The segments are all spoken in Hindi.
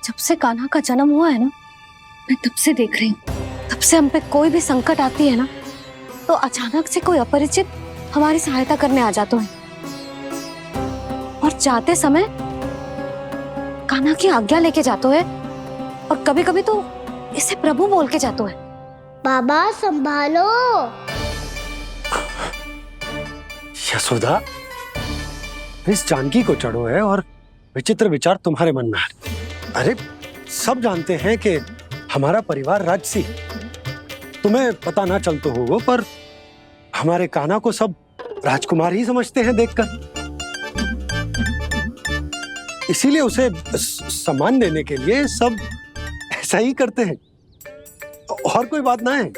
जब से कान्हा का जन्म हुआ है ना, मैं तब से देख रही हूँ, तब से हम पे कोई भी संकट आती है ना, तो अचानक से कोई अपरिचित हमारी सहायता करने आ जाते हैं और जाते समय कान्हा की आज्ञा लेके जाते हैं और कभी कभी तो इसे प्रभु बोल के जाते हैं। बाबा संभालो। यशोदा, इस जानकी को चढ़ो है और विचित्र विचार तुम्हारे मन में है। अरे सब जानते हैं कि हमारा परिवार राजसी है, तुम्हें पता ना चलते होगा, पर हमारे कान्हा को सब राजकुमार ही समझते हैं देखकर, इसीलिए उसे सम्मान देने के लिए सब ऐसा ही करते हैं, और कोई बात ना है।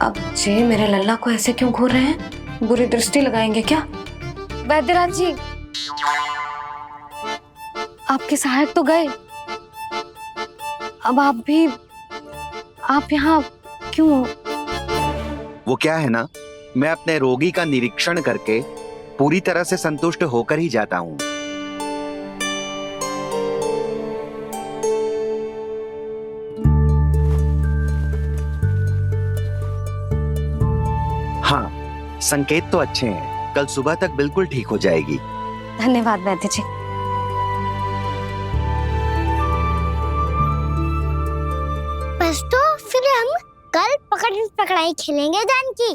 अब जे मेरे लल्ला को ऐसे क्यों घूर रहे हैं? बुरी दृष्टि लगाएंगे क्या? वैद्यराज जी, आपके सहायक तो गए, अब आप यहाँ क्यों? वो क्या है ना, मैं अपने रोगी का निरीक्षण करके पूरी तरह से संतुष्ट होकर ही जाता हूँ। हाँ, संकेत तो अच्छे हैं, कल सुबह तक बिल्कुल ठीक हो जाएगी। धन्यवाद वैद्य जी। बस तो फिर हम कल पकड़न पकड़ाई खेलेंगे जानकी।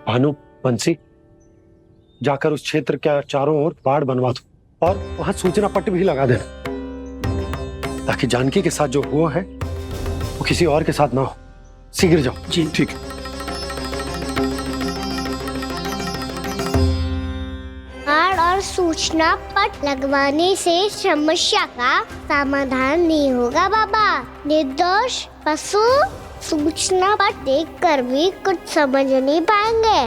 भानु, बंसी, जाकर उस क्षेत्र के चारों ओर बाड़ बनवा दो और वहां सूचना पट्ट भी लगा देना, ताकि जानकी के साथ जो हुआ है वो किसी और के साथ ना हो। शीघ्र जाओ। जी ठीक है। बाड़ और सूचना पट लगवाने से समस्या का समाधान नहीं होगा बाबा। निर्दोष पशु सूचना पट देखकर भी कुछ समझ नहीं पाएंगे।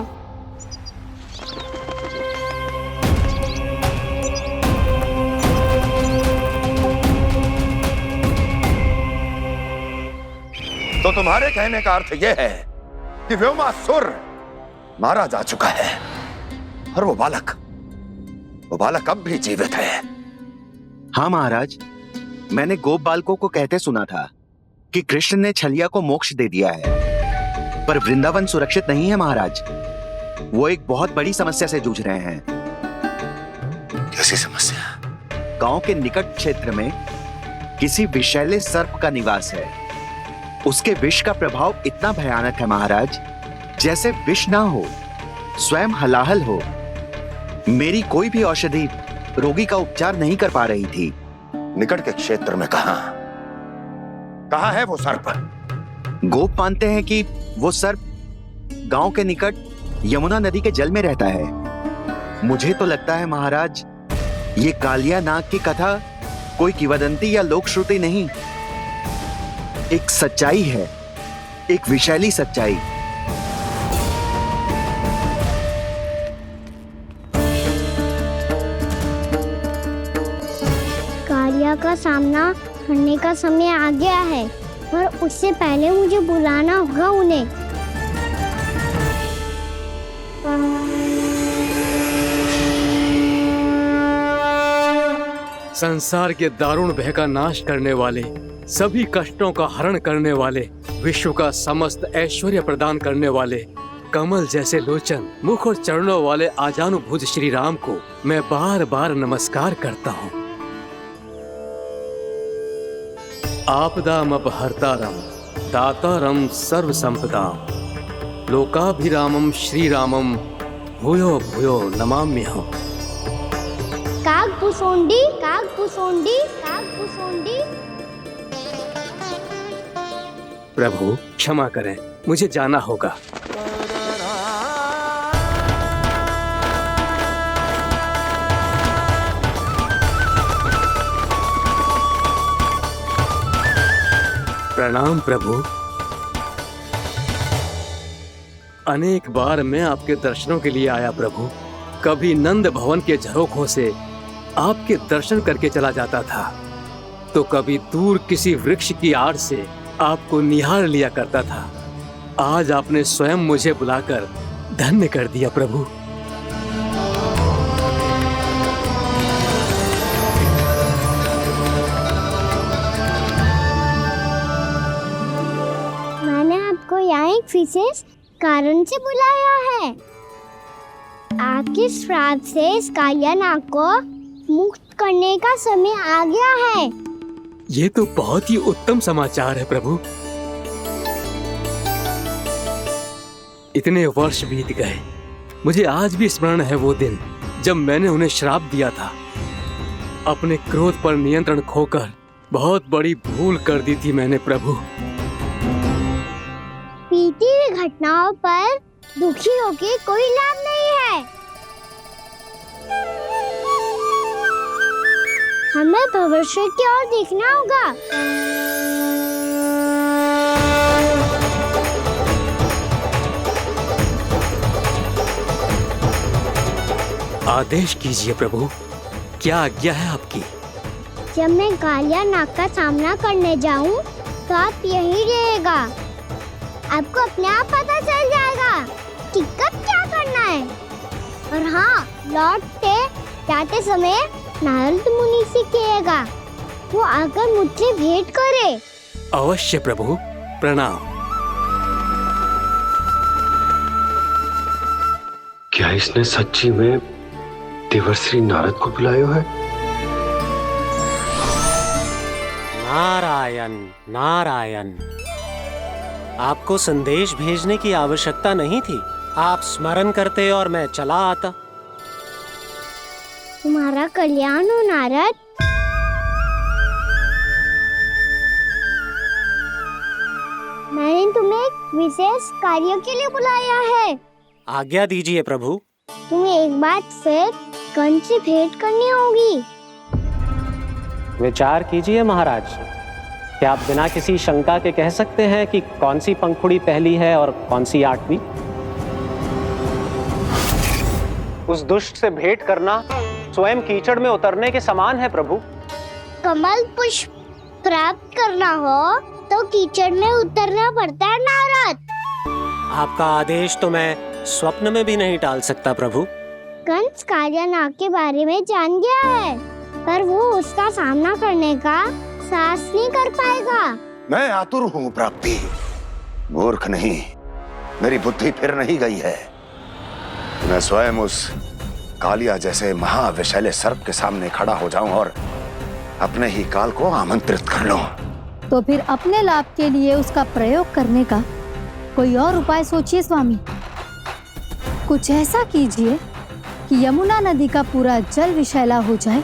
तो तुम्हारे कहने का अर्थ यह है कि व्योमासुर मारा जा चुका है और वो बालक अब भी जीवित है। हाँ महाराज, मैंने गोप बालकों को कहते सुना था कि कृष्ण ने छलिया को मोक्ष दे दिया है, पर वृंदावन सुरक्षित नहीं है महाराज। वो एक बहुत बड़ी समस्या से जूझ रहे हैं। कैसी समस्या? गांव के निकट क्षेत्र में किसी विषैले सर्प का निवास है। उसके विष का प्रभाव इतना भयानक है महाराज, जैसे विष ना हो, स्वयं हलाहल हो। मेरी कोई भी औषधि रोगी का उपचार नहीं कर पा रही थी। निकट के क्षेत्र में कहाँ है वो सर्प? गोप मानते हैं कि वो सर्प गांव के निकट यमुना नदी के जल में रहता है। मुझे तो लगता है महाराज, ये कालिया नाग की कथा कोई किंवदंती या लोक श्रुति नहीं, एक सच्चाई है, एक विषैली सच्चाई। कालिया का सामना करने का समय आ गया है, पर उससे पहले मुझे बुलाना होगा उन्हें। संसार के दारुण भय का नाश करने वाले, सभी कष्टों का हरण करने वाले, विश्व का समस्त ऐश्वर्य प्रदान करने वाले, कमल जैसे लोचन, मुख और चरणों वाले आजानुभूत श्री राम को मैं बार बार नमस्कार करता हूँ। आपदामपहर्तारं दातारं सर्व संपदाम लोकाभिरामं श्री रामं भूयो भूयो नमाम्यहम्। कागभूसोंडी कागभूसोंडी कागभूसोंडी। प्रभु क्षमा करें, मुझे जाना होगा। प्रणाम प्रभु। अनेक बार मैं आपके दर्शनों के लिए आया प्रभु। कभी नंद भवन के झरोखों से आपके दर्शन करके चला जाता था, तो कभी दूर किसी वृक्ष की आड़ से आपको निहार लिया करता था। आज आपने स्वयं मुझे बुलाकर धन्य कर दिया प्रभु। मैंने आपको यहाँ एक विशेष कारण से बुलाया है। आपके श्राप से इस कालिया नाग को मुक्त करने का समय आ गया है। ये तो बहुत ही उत्तम समाचार है प्रभु। इतने वर्ष बीत गए, मुझे आज भी स्मरण है वो दिन जब मैंने उन्हें श्राप दिया था। अपने क्रोध पर नियंत्रण खोकर बहुत बड़ी भूल कर दी थी मैंने प्रभु। बीती हुई घटनाओं पर दुखी होके कोई लाभ नहीं है। हमें भविष्य की ओर देखना होगा। आदेश कीजिए प्रभु, क्या आज्ञा है आपकी? जब मैं कालिया नाग का सामना करने जाऊं, तो आप यहीं रहेगा। आपको अपने आप पता चल जाएगा कि कब क्या करना है। और हाँ, लौटते जाते समय नारद मुनि से कहिएगा, वो आकर मुझसे भेंट करे। अवश्य प्रभु, प्रणाम। क्या इसने सच्ची में देवर्षि नारद को बुलाया है? नारायण नारायण, आपको संदेश भेजने की आवश्यकता नहीं थी। आप स्मरण करते और मैं चला आता। तुम्हारा कल्याण हो नारद। मैंने तुम्हें एक विशेष कार्य के लिए बुलाया है। आज्ञा दीजिए प्रभु। तुम्हें एक बार फिर कंस से भेंट करनी होगी। विचार कीजिए महाराज, क्या आप बिना किसी शंका के कह सकते हैं कि कौन सी पंखुड़ी पहली है और कौन सी आठवीं? उस दुष्ट से भेंट करना स्वयं कीचड़ में उतरने के समान है प्रभु। कमल पुष्प प्राप्त करना हो तो कीचड़ में उतरना पड़ता है नारद। आपका आदेश तो मैं स्वप्न में भी नहीं टाल सकता प्रभु। कंस कालिया नाग के बारे में जान गया है, पर वो उसका सामना करने का साहस नहीं कर पाएगा। मैं आतुर हूँ प्राप्ति, मूर्ख नहीं। मेरी बुद्धि फिर नहीं गई है। मैं स्वयं उस कालिया जैसे महाविषैले सर्प के सामने खड़ा हो जाऊं और अपने ही काल को आमंत्रित कर लूं। तो फिर अपने लाभ के लिए उसका प्रयोग करने का कोई और उपाय सोचिए स्वामी। कुछ ऐसा कीजिए कि यमुना नदी का पूरा जल विषैला हो जाए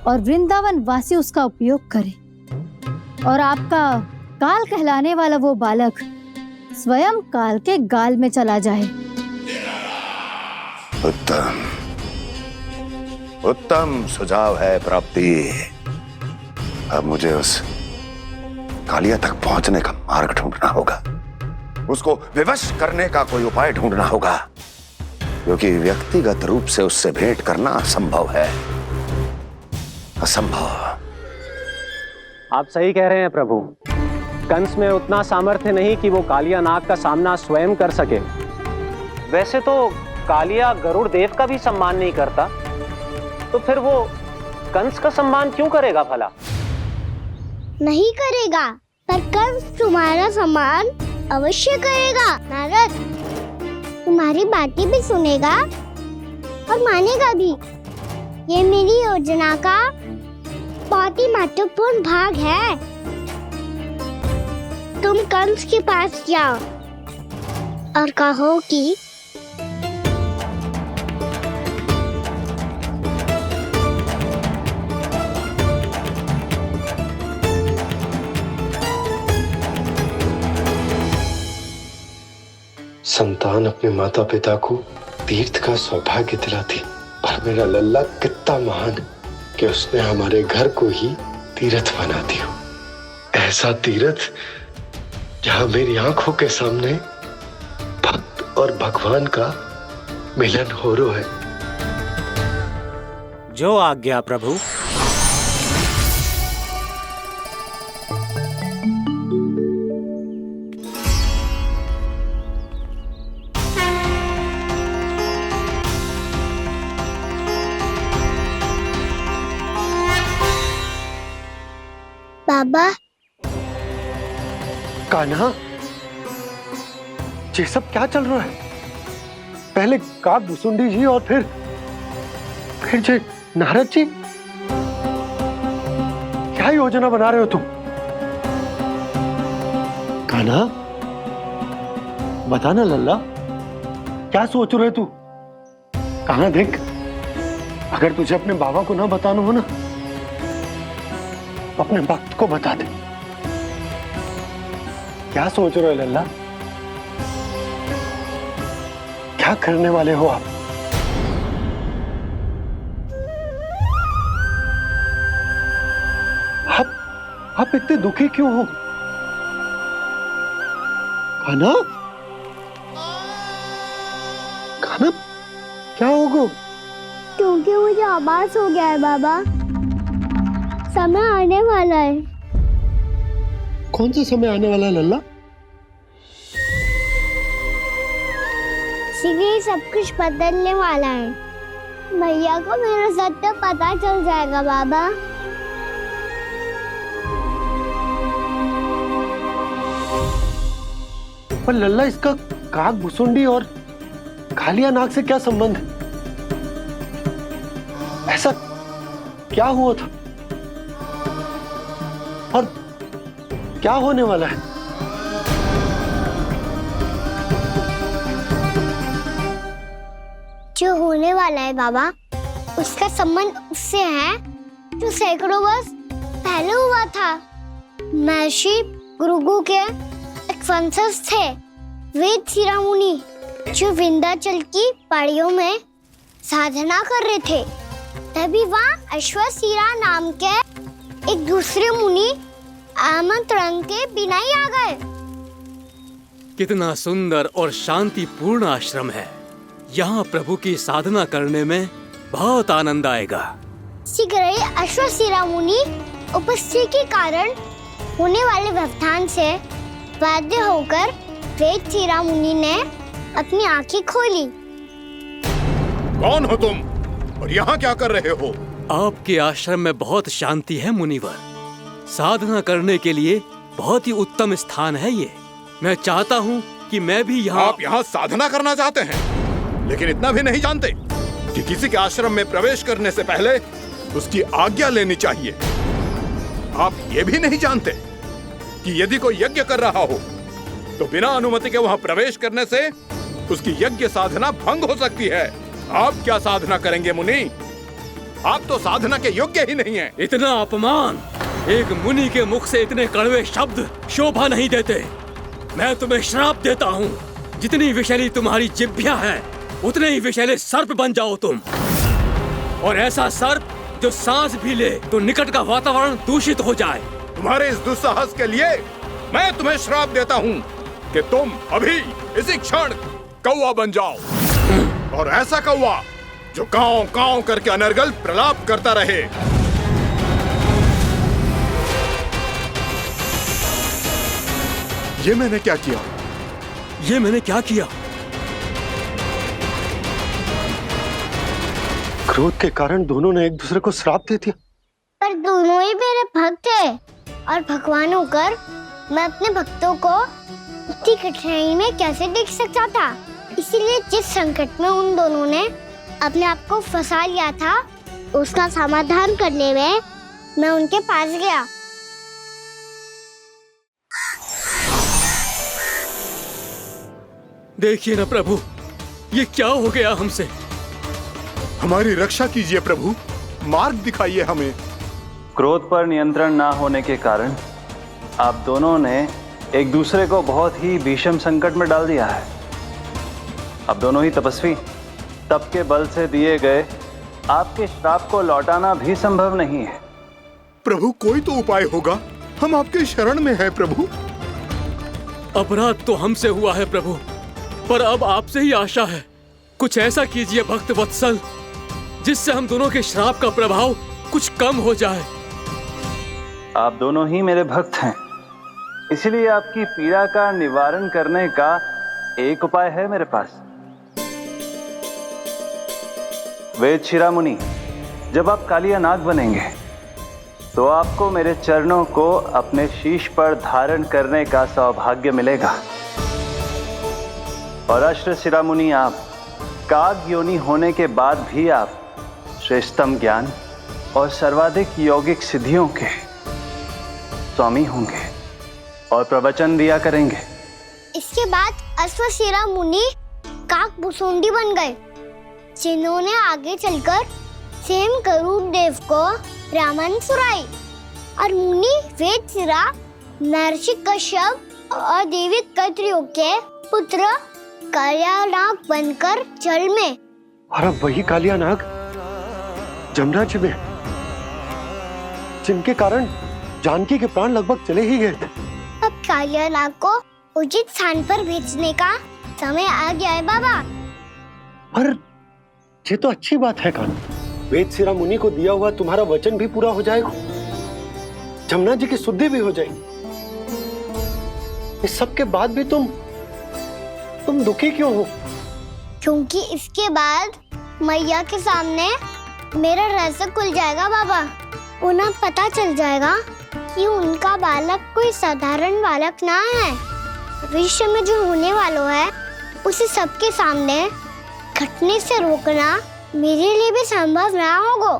और वृंदावन वासी उसका उपयोग करे, और आपका काल कहलाने वाला वो बालक स्वयं काल के गाल में चला जाए। उत्तम उत्तम सुझाव है प्राप्ति। अब मुझे उस कालिया तक पहुंचने का मार्ग ढूंढना होगा। उसको विवश करने का कोई उपाय ढूंढना होगा, क्योंकि व्यक्तिगत रूप से उससे भेंट करना असंभव है। असंभव। आप सही कह रहे हैं प्रभु। कंस में उतना सामर्थ्य नहीं कि वो कालिया नाग का सामना स्वयं कर सके। वैसे तो कालिया गरुड़ देव का भी सम्मान नहीं करता, तो फिर वो कंस का सम्मान क्यों करेगा भला? नहीं करेगा, पर कंस तुम्हारा सम्मान अवश्य करेगा नारद। तुम्हारी बातें भी सुनेगा और मानेगा भी। ये मेरी योजना का बहुत ही महत्वपूर्ण भाग है। तुम कंस के पास जाओ और कहो कि संतान अपने माता पिता को तीर्थ का सौभाग्य दिलाती, पर मेरा लल्ला कितना महान कि उसने हमारे घर को ही तीर्थ बना दिया। ऐसा तीर्थ जहां मेरी आंखों के सामने भक्त और भगवान का मिलन हो रहा है। जो आज्ञा प्रभु। बाबा कान्हा, ये सब क्या चल रहा है? पहले काक भुसुंडी जी और फिर जे नारद जी। क्या योजना बना रहे हो तुम? कान्हा, बता ना लल्ला, क्या सोच रहे तू? कान्हा देख, अगर तुझे अपने बाबा को ना बताना हो ना, तो अपने भक्त को बता दे। क्या सोच रहे हो लल्ला? क्या करने वाले हो आप? आप इतने दुखी क्यों हो? कान्हा, कान्हा, क्या होगा? क्योंकि मुझे आभास हो गया है बाबा, समय आने वाला है। कौन सा समय आने वाला है लल्ला? शीघ्र सब कुछ बदलने वाला है। भैया को मेरा सत्य पता चल जाएगा बाबा। पर लल्ला, इसका काक भुसुंडी और कालिया नाग से क्या संबंध है? ऐसा क्या हुआ था और क्या होने वाला है? जो होने वाला है बाबा, उसका संबंध उससे है जो सैकड़ों वर्ष पहले हुआ था। महर्षि भृगु के एक वंशज थे वेद शिरोमुनि, जो विंध्याचल की पहाड़ियों में साधना कर रहे थे। तभी वहाँ अश्वशिरा नाम के एक दूसरे मुनि आमंत्रण के बिना ही आ गए। कितना सुंदर और शांतिपूर्ण आश्रम है। यहाँ प्रभु की साधना करने में बहुत आनंद आएगा। शीघ्र ही अश्वशिरा मुनि उपस्थिति के कारण होने वाले व्यवधान से बाध्य होकर वेद शिरा मुनि ने अपनी आंखें खोली। कौन हो तुम और यहाँ क्या कर रहे हो? आपके आश्रम में बहुत शांति है मुनिवर। साधना करने के लिए बहुत ही उत्तम स्थान है ये। मैं चाहता हूँ कि मैं भी यहाँ। आप यहाँ साधना करना चाहते हैं, लेकिन इतना भी नहीं जानते कि किसी के आश्रम में प्रवेश करने से पहले उसकी आज्ञा लेनी चाहिए। आप ये भी नहीं जानते कि यदि कोई यज्ञ कर रहा हो तो बिना अनुमति के वहाँ प्रवेश करने से उसकी यज्ञ साधना भंग हो सकती है। आप क्या साधना करेंगे मुनि? आप तो साधना के योग्य ही नहीं हैं। इतना अपमान! एक मुनि के मुख से इतने कड़वे शब्द शोभा नहीं देते। मैं तुम्हें श्राप देता हूँ, जितनी विषैली तुम्हारी जिह्वा है उतने ही विषैले सर्प बन जाओ तुम। और ऐसा सर्प जो सांस भी ले तो निकट का वातावरण दूषित हो जाए। तुम्हारे इस दुस्साहस के लिए मैं तुम्हें श्राप देता हूँ कि तुम अभी इसी क्षण कौवा बन जाओ, और ऐसा कौवा जो कांव कांव करके अनर्गल प्रलाप करता रहे। ये मैंने क्या किया? ये मैंने क्या किया? क्रोध के कारण दोनों ने एक दूसरे को श्राप दे दिया। पर दोनों ही मेरे भक्त हैं, और भगवान होकर मैं अपने भक्तों को इतनी कठिनाई में कैसे देख सकता था। इसीलिए जिस संकट में उन दोनों ने अपने आप को फंसा लिया था, उसका समाधान करने में मैं उनके पास गया। देखिए ना प्रभु, ये क्या हो गया हमसे। हमारी रक्षा कीजिए प्रभु, मार्ग दिखाइए हमें। क्रोध पर नियंत्रण ना होने के कारण आप दोनों ने एक दूसरे को बहुत ही भीषण संकट में डाल दिया है। अब दोनों ही तपस्वी, तप के बल से दिए गए आपके श्राप को लौटाना भी संभव नहीं है। प्रभु कोई तो उपाय होगा, हम आपके शरण में हैं प्रभु। अपराध तो हमसे हुआ है प्रभु, पर अब आपसे ही आशा है। कुछ ऐसा कीजिए भक्त वत्सल, जिससे हम दोनों के श्राप का प्रभाव कुछ कम हो जाए। आप दोनों ही मेरे भक्त हैं, इसलिए आपकी पीड़ा का निवारण करने का एक उपाय है मेरे पास। वेद शिरोमुनि, जब आप कालिया नाग बनेंगे तो आपको मेरे चरणों को अपने शीश पर धारण करने का सौभाग्य मिलेगा। और अश्र शिरोमुनि, आप काग योनि होने के बाद भी आप श्रेष्ठतम ज्ञान और सर्वाधिक यौगिक सिद्धियों के स्वामी होंगे और प्रवचन दिया करेंगे। इसके बाद अश्वशिरा मुनि काकभूषुंडी बन गए, जिन्होंने आगे चलकर स्वयं गरुड़ देव को रामायण सुनाई। और मुनि वेदशिरा, महर्षि कश्यप और देवी कत्रियों के पुत्र कालियानाग बनकर जल में, और अब वही कालियानाग जमराज्य में, जिनके कारण जानकी के प्राण लगभग चले ही गए थे। अब कालियानाग को उचित स्थान पर भेजने का समय आ गया है बाबा। पर ये तो अच्छी बात है कान्हा, वेदशिरा मुनि को दिया हुआ तुम्हारा वचन भी पूरा हो जाएगा, जमुना जी की शुद्धि भी हो जाएगी। इस सब के बाद भी तुम दुखी क्यों हो? क्योंकि इसके बाद मैया के सामने मेरा रहस्य खुल जाएगा बाबा। उन्हें पता चल जाएगा कि उनका बालक कोई साधारण बालक ना है। भविष्य में जो होने वाला है उसे सबके सामने घटने से रोकना मेरे लिए भी संभव ना होगा।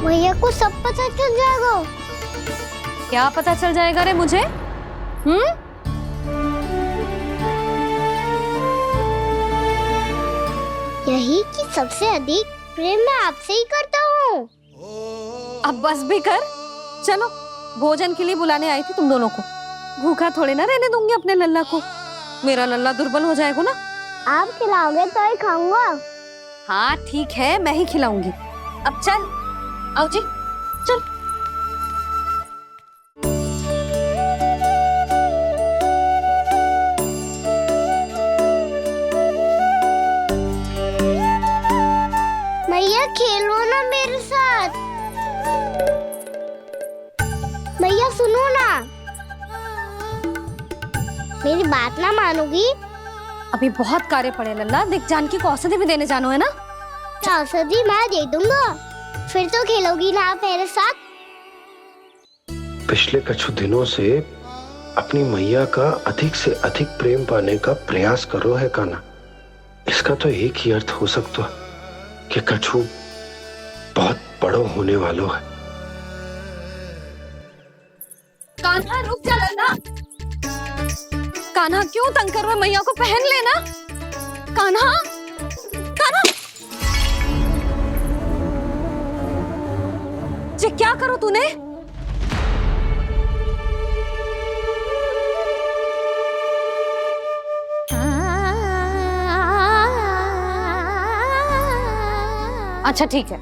मैया को सब पता चल जाएगा। क्या पता चल जाएगा रे मुझे? यही कि सबसे अधिक प्रेम मैं आपसे ही करता हूँ। अब बस भी कर, चलो भोजन के लिए बुलाने आई थी तुम दोनों को। भूखा थोड़े ना रहने दूंगी अपने लल्ला को, मेरा लल्ला दुर्बल हो जाएगा ना। आप खिलाओगे तो ही खाऊंगा। हाँ ठीक है, मैं ही खिलाऊंगी। अब चल, आओ जी, चल। मैया खेलो ना मेरे साथ। मैया सुनो ना, मेरी बात ना मानोगी? अभी बहुत कार्य पड़े लल्ला, देख जानकी को औषधि भी देने जानो है ना। औषधि मैं दे दूंगा, फिर तो खेलोगी ना आप मेरे साथ? पिछले कुछ दिनों से अपनी मैया का अधिक से अधिक प्रेम पाने का प्रयास करो है कान्हा। इसका तो एक ही अर्थ हो सकता कि कछु बहुत बड़ो होने वालो है। कान्हा रुक जा लल्ला। कान्हा क्यों तंग कर रहा है? मैया को पहन लेना। कान्हा, कान्हा, ये क्या करो तूने? अच्छा ठीक है,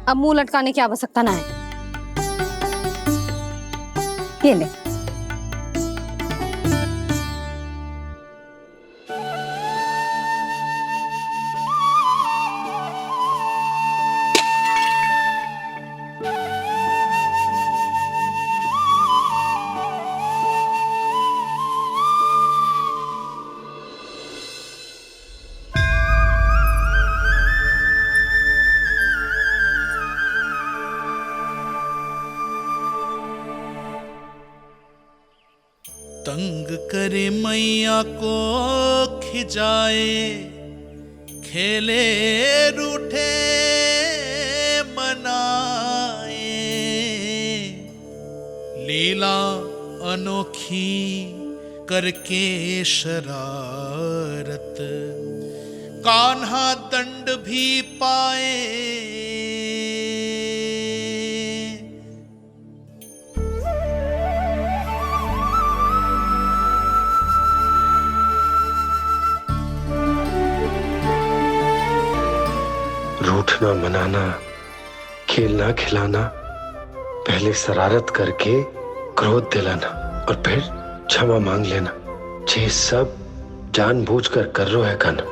अब मुंह लटकाने की आवश्यकता ना है। ये ले। तंग करे मैया को खिजाए, खेले रूठे मनाए, लीला अनोखी करके शरारत, कान्हा दंड भी पाए। रूठना मनाना, खेलना खिलाना, पहले शरारत करके क्रोध दिलाना और फिर क्षमा मांग लेना, ये सब जानबूझकर कर रो है कान्हा।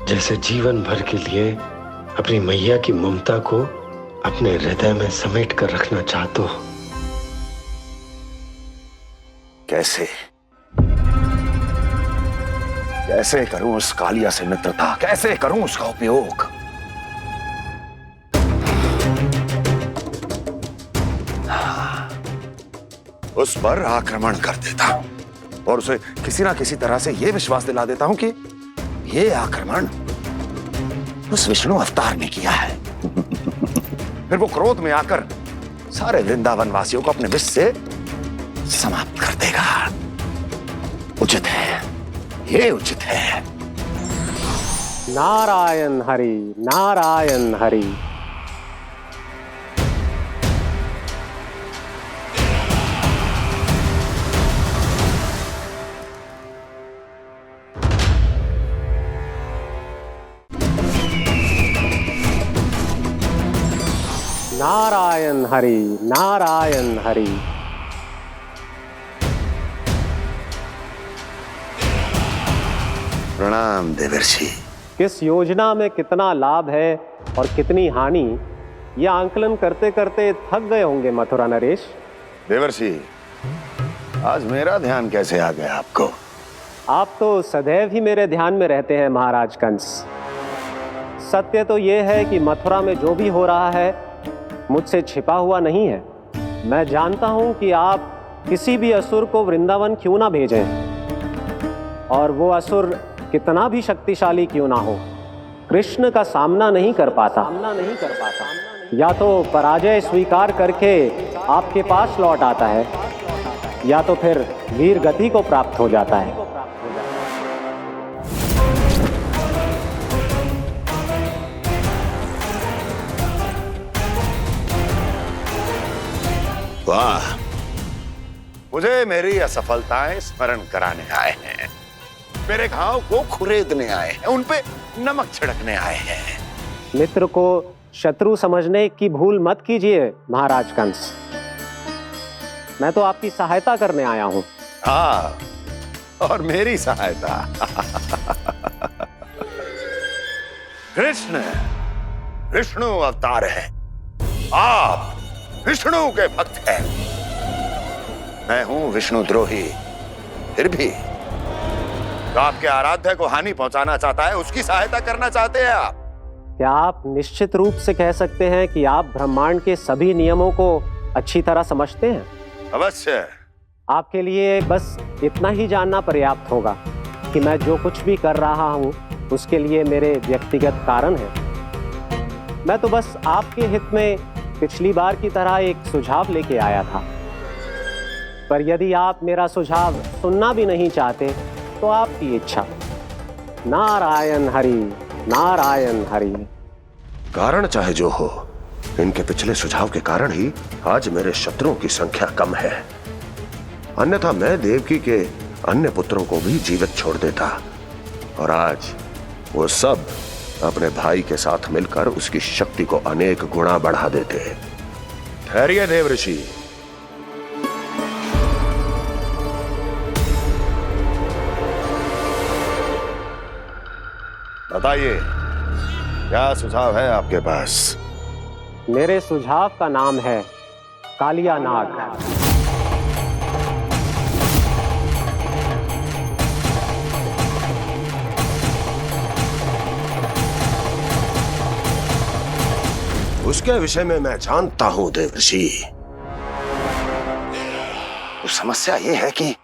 जैसे जीवन भर के लिए अपनी मैया की ममता को अपने हृदय में समेट कर रखना चाहते हो। कैसे कैसे करूं उस कालिया से मित्रता, कैसे करूं उसका उपयोग? उस पर आक्रमण कर देता हूं और उसे किसी ना किसी तरह से यह विश्वास दिला देता हूं कि यह आक्रमण उस विष्णु अवतार ने किया है। फिर वो क्रोध में आकर सारे वृंदावन वासियों को अपने विष से समाप्त कर देगा। उचित है, ये उचित है। नारायण हरि, नारायण हरि। नारायण हरि, नारायण हरि। प्रणाम देवर्षि। किस योजना में कितना लाभ है और कितनी हानि, यह आंकलन करते करते थक गए होंगे मथुरा नरेश। देवर्षि, आज मेरा ध्यान कैसे आ गया आपको? आप तो सदैव ही मेरे ध्यान में रहते हैं महाराज कंस। सत्य तो यह है कि मथुरा में जो भी हो रहा है मुझसे छिपा हुआ नहीं है। मैं जानता हूं कि आप किसी भी असुर को वृंदावन क्यों ना भेजें, और वो असुर कितना भी शक्तिशाली क्यों ना हो, कृष्ण का सामना नहीं कर पाता। या तो पराजय स्वीकार करके आपके पास लौट आता है, या तो फिर वीर गति को प्राप्त हो जाता है। वाह, मुझे मेरी असफलताएं स्मरण कराने आए हैं, मेरे घाव को खुरेदने आए हैं, उन पे नमक छिड़कने आए हैं। मित्र को शत्रु समझने की भूल मत कीजिए महाराज कंस। मैं तो आपकी सहायता करने आया हूं। हाँ, और मेरी सहायता। कृष्ण विष्णु अवतार है, आप विष्णु के भक्त हैं। मैं हूं विष्णु द्रोही, फिर भी तो आपके आराध्य को हानि पहुंचाना चाहता है, उसकी सहायता करना चाहते हैं आप। क्या आप निश्चित रूप से कह सकते हैं कि आप ब्रह्मांड के सभी नियमों को अच्छी तरह समझते हैं? अवश्य। आपके लिए बस इतना ही जानना पर्याप्त होगा कि मैं जो कुछ भी कर रहा हूं उसके लिए मेरे व्यक्तिगत कारण हैं। मैं तो बस आपके हित में पिछली बार की तरह एक सुझाव लेके आया था, पर यदि आप मेरा सुझाव सुनना भी नहीं चाहते तो आपकी इच्छा। नारायण हरि, नारायण हरि। कारण चाहे जो हो, इनके पिछले सुझाव के कारण ही आज मेरे शत्रुओं की संख्या कम है। अन्यथा मैं देवकी के अन्य पुत्रों को भी जीवित छोड़ देता, और आज वो सब अपने भाई के साथ मिलकर उसकी शक्ति को अनेक गुणा बढ़ा देते। ठहरिए देवऋषि, बताइए क्या सुझाव है आपके पास? मेरे सुझाव का नाम है कालिया नाग। उसके विषय में मैं जानता हूं देवर्षि। तो समस्या यह है कि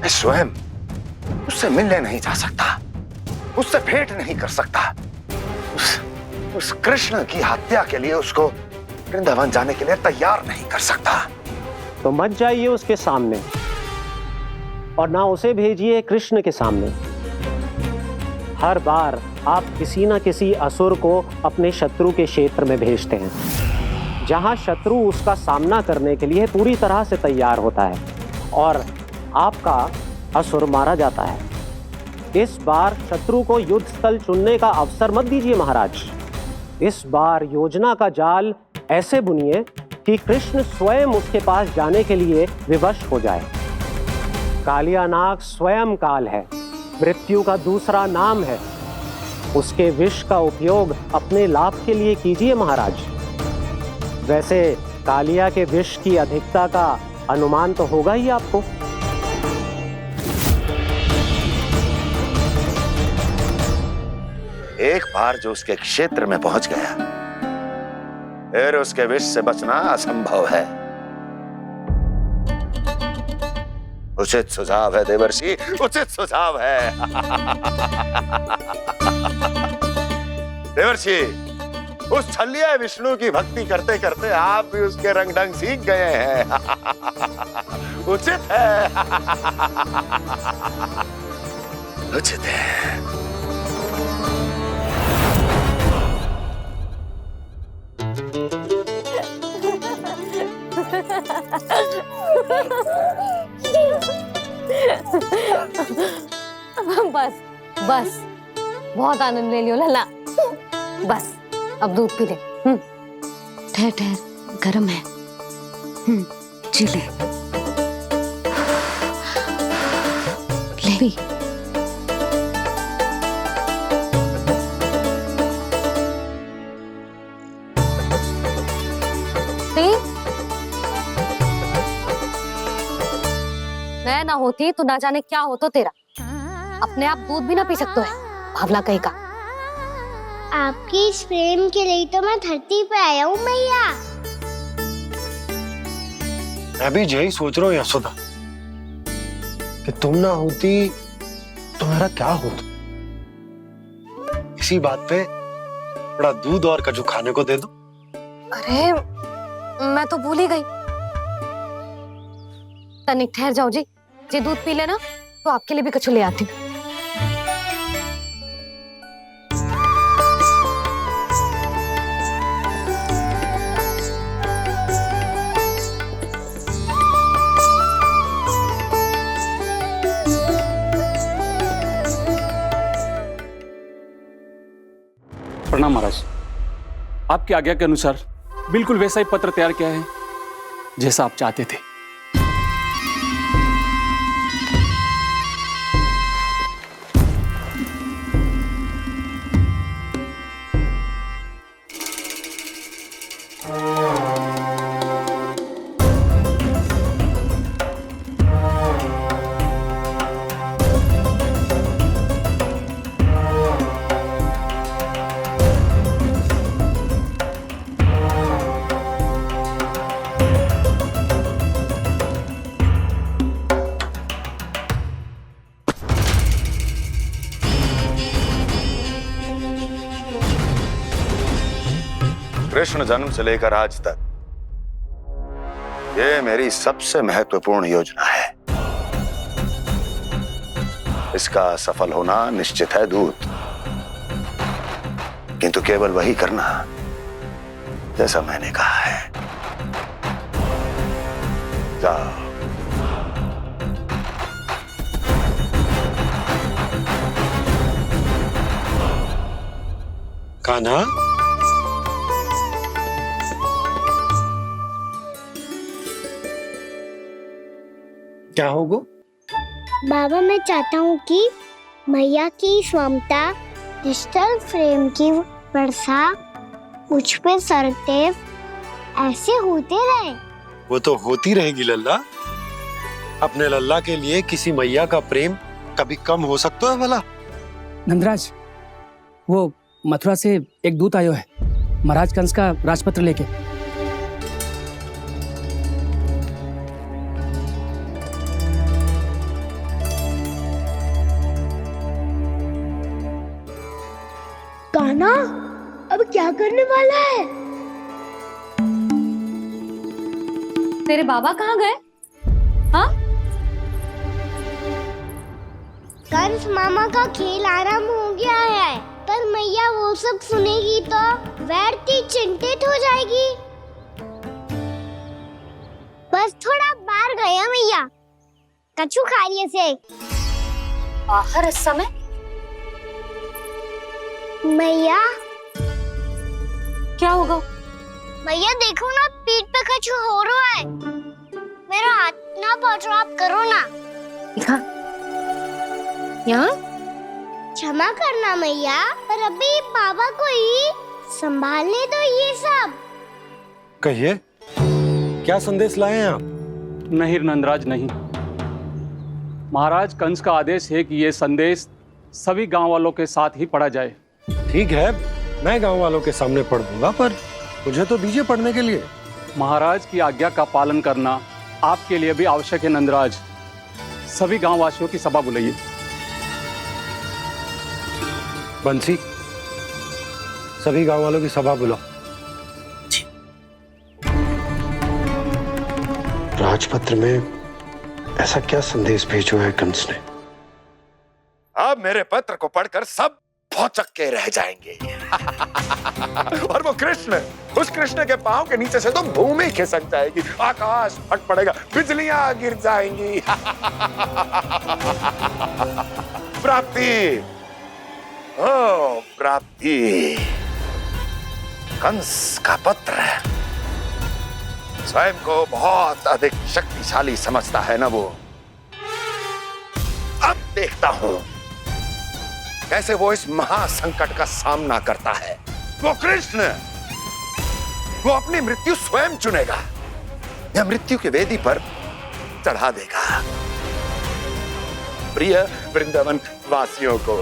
मैं स्वयं उससे मिलने नहीं जा सकता, उससे भेंट नहीं कर सकता। उस कृष्ण की हत्या के लिए उसको वृंदावन जाने के लिए तैयार नहीं कर सकता। तो मत जाइए उसके सामने, और ना उसे भेजिए कृष्ण के सामने। हर बार आप किसी न किसी असुर को अपने शत्रु के क्षेत्र में भेजते हैं, जहां शत्रु उसका सामना करने के लिए पूरी तरह से तैयार होता है और आपका असुर मारा जाता है। इस बार शत्रु को युद्ध स्थल चुनने का अवसर मत दीजिए महाराज। इस बार योजना का जाल ऐसे बुनिए कि कृष्ण स्वयं उसके पास जाने के लिए विवश हो जाए। कालिया नाग स्वयं काल है, मृत्यु का दूसरा नाम है। उसके विष का उपयोग अपने लाभ के लिए कीजिए महाराज। वैसे कालिया के विष की अधिकता का अनुमान तो होगा ही आपको। एक बार जो उसके क्षेत्र में पहुंच गया, फिर उसके विष से बचना असंभव है। उचित सुझाव है देवर्षि, उचित सुझाव है। देवर्षि, उस छलिया विष्णु की भक्ति करते करते आप भी उसके रंग ढंग सीख गए हैं। उचित है। उचित है। बस बस, बहुत आनंद ले लियो लल्ला। बस अब दूध पी ले। ठहर ठहर, गर्म है। जी ले ले भी। मैं ना होती तो ना जाने क्या होता तेरा। अपने आप दूध भी ना पी सकते है, भावला कहीं का। आपकी इस प्रेम के लिए तो मैं धरती पे आया हूँ मैया। मैं भी यही सोच रहा हूँ यशोदा कि तुम ना होती तो मेरा क्या होता। इसी बात पे थोड़ा दूध और कजू खाने को दे दो। अरे मैं तो भूल ही गई। तनिक ठहर जाओ जी, दूध पी लेना तो आपके लिए भी कछु ले आती हूँ। प्रणाम महाराज। आपकी आज्ञा के अनुसार बिल्कुल वैसा ही पत्र तैयार किया है जैसा आप चाहते थे। कृष्ण जन्म से लेकर आज तक ये मेरी सबसे महत्वपूर्ण योजना है। इसका सफल होना निश्चित है दूत, किंतु केवल वही करना जैसा मैंने कहा है। जाओ। कान्हा, क्या होगा? बाबा मैं चाहता हूँ कि मैया की स्वमता डिजिटल फ्रेम की वर्षा मुझ पे सरतेव ऐसे होते रहे। वो तो होती रहेगी लल्ला। अपने लल्ला के लिए किसी मैया का प्रेम कभी कम हो सकता है भला? नंदराज, वो मथुरा से एक दूत आयो है महाराज कंस का राजपत्र लेके। कान्हा अब क्या करने वाला है? तेरे बाबा कहाँ गए? हाँ? कंस मामा का खेल आरंभ हो गया है, पर मैया वो सब सुनेगी तो व्यर्थी चिंतित हो जाएगी। बस थोड़ा बाहर गया मैया, कछु खा रही से। बाहर इस समय? मैया क्या होगा? मैया देखो ना, पीठ पे कुछ हो रहा है। मेरा हाथ ना पकड़ो, आप करो ना। यहाँ? क्षमा करना मैया, पर अभी बाबा को ही संभालने दो ये सब। कहिए, क्या संदेश लाए हैं आप? नहीं नंदराज, नहीं। महाराज कंस का आदेश है कि ये संदेश सभी गांव वालों के साथ ही पढ़ा जाए। ठीक है, मैं गांव वालों के सामने पढ़ दूंगा, पर मुझे तो दीजिए पढ़ने के लिए। महाराज की आज्ञा का पालन करना आपके लिए भी आवश्यक है नंदराज। सभी गांव वासियों की सभा बुलाइए। बंसी, सभी गांव वालों की सभा बुलाओ। राजपत्र में ऐसा क्या संदेश भेजो है कंस ने? अब मेरे पत्र को पढ़कर सब भौचक के रह जाएंगे। और वो कृष्ण, उस कृष्ण के पांव के नीचे से तो भूमि खिसक जाएगी, आकाश फट पड़ेगा, बिजलियां गिर जाएंगी। प्राप्ति, ओ प्राप्ति, कंस का पत्र। स्वयं को बहुत अधिक शक्तिशाली समझता है ना वो। अब देखता हूं कैसे वो इस महासंकट का सामना करता है। वो कृष्ण, वो अपनी मृत्यु स्वयं चुनेगा या मृत्यु की वेदी पर चढ़ा देगा। प्रिय वृंदावन वासियों को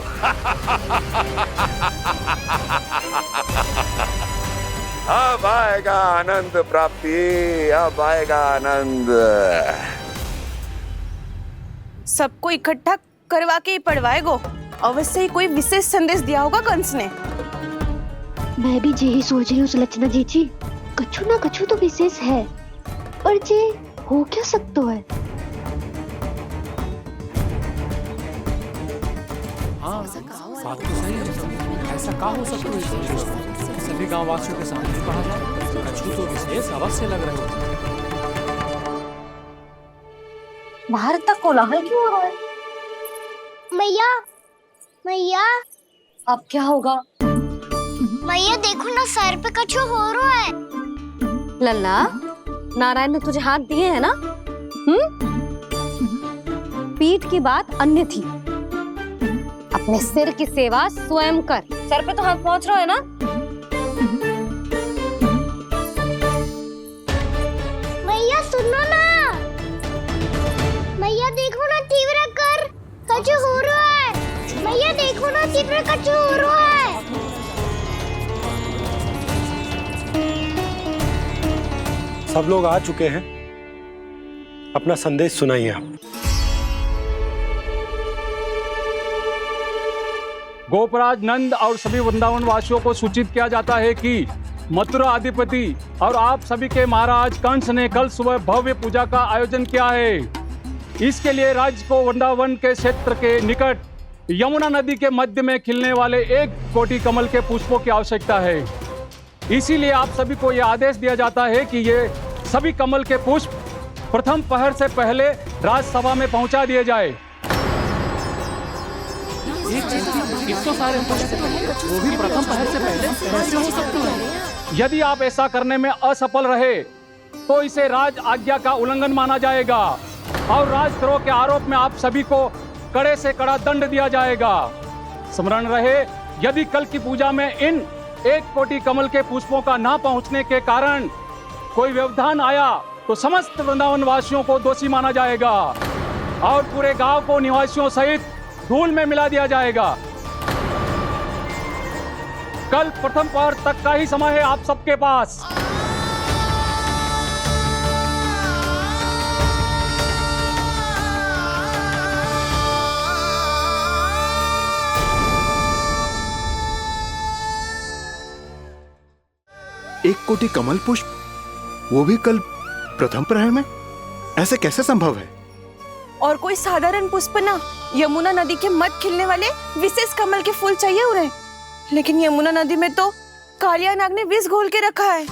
अब आएगा आनंद प्राप्ति, अब आएगा आनंद। सबको इकट्ठा करवा के ही पढ़वाएगो। अवश्य ही कोई विशेष संदेश दिया होगा कंस ने। मैं भी यही सोच रही हूँ सुलक्षणा जी, कछु ना कछु तो विशेष है, पर जे हो क्या सकता है? हाँ, बात तो सही है। ऐसा क्या हो सकता है? सभी गांव वासियों के सामने कहा जाए, कछु तो विशेष अवश्य लग रहे हो। बाहर तक कोलाहल क्यों हो रहा है? मैया, मैया, अब क्या होगा? मैया देखो ना, सर पे कछु हो रहा है। लल्ला, नारायण ने तुझे हाथ दिए हैं ना? पीठ की बात अन्य थी। अपने सिर की सेवा स्वयं कर। सर पे तो हाथ पहुंच रहा है ना? मैया सुनो ना, मैया देखो ना, तीव्र कर कछु हो रहा है। मैया देखो ना, तीव्र कछु हो रहा है। सब लोग आ चुके हैं, अपना संदेश सुनाइए आप। गोपराज नंद और सभी वृंदावन वासियों को सूचित किया जाता है कि मथुरा अधिपति और आप सभी के महाराज कंस ने कल सुबह भव्य पूजा का आयोजन किया है। इसके लिए राज्य को वृंदावन के क्षेत्र के निकट यमुना नदी के मध्य में खिलने वाले 1 कोटि कमल के पुष्पों की आवश्यकता है। इसीलिए आप सभी को यह आदेश दिया जाता है कि ये सभी कमल के पुष्प प्रथम पहर से पहले राजसभा में पहुंचा दिए जाए। तो सारे वो भी प्रथम पहर से पहले कैसे हो सकते हैं? यदि आप ऐसा करने में असफल रहे तो इसे राज आज्ञा का उल्लंघन माना जाएगा और राजद्रोह के आरोप में आप सभी को कड़े से कड़ा दंड दिया जाएगा। स्मरण रहे, यदि कल की पूजा में इन 1 कोटि कमल के पुष्पों का ना पहुंचने के कारण कोई व्यवधान आया तो समस्त वृंदावन वासियों को दोषी माना जाएगा और पूरे गांव को निवासियों सहित धूल में मिला दिया जाएगा। कल प्रथम पहर तक का ही समय है आप सबके पास। एक कोटि कमल पुष्प, वो भी कल प्रथम प्रहर में? ऐसे कैसे संभव है? और कोई साधारण पुष्प ना, यमुना नदी के मध्य खिलने वाले विशेष कमल के फूल चाहिए उन्हें। लेकिन यमुना नदी में तो कालिया नाग ने विष घोल के रखा है,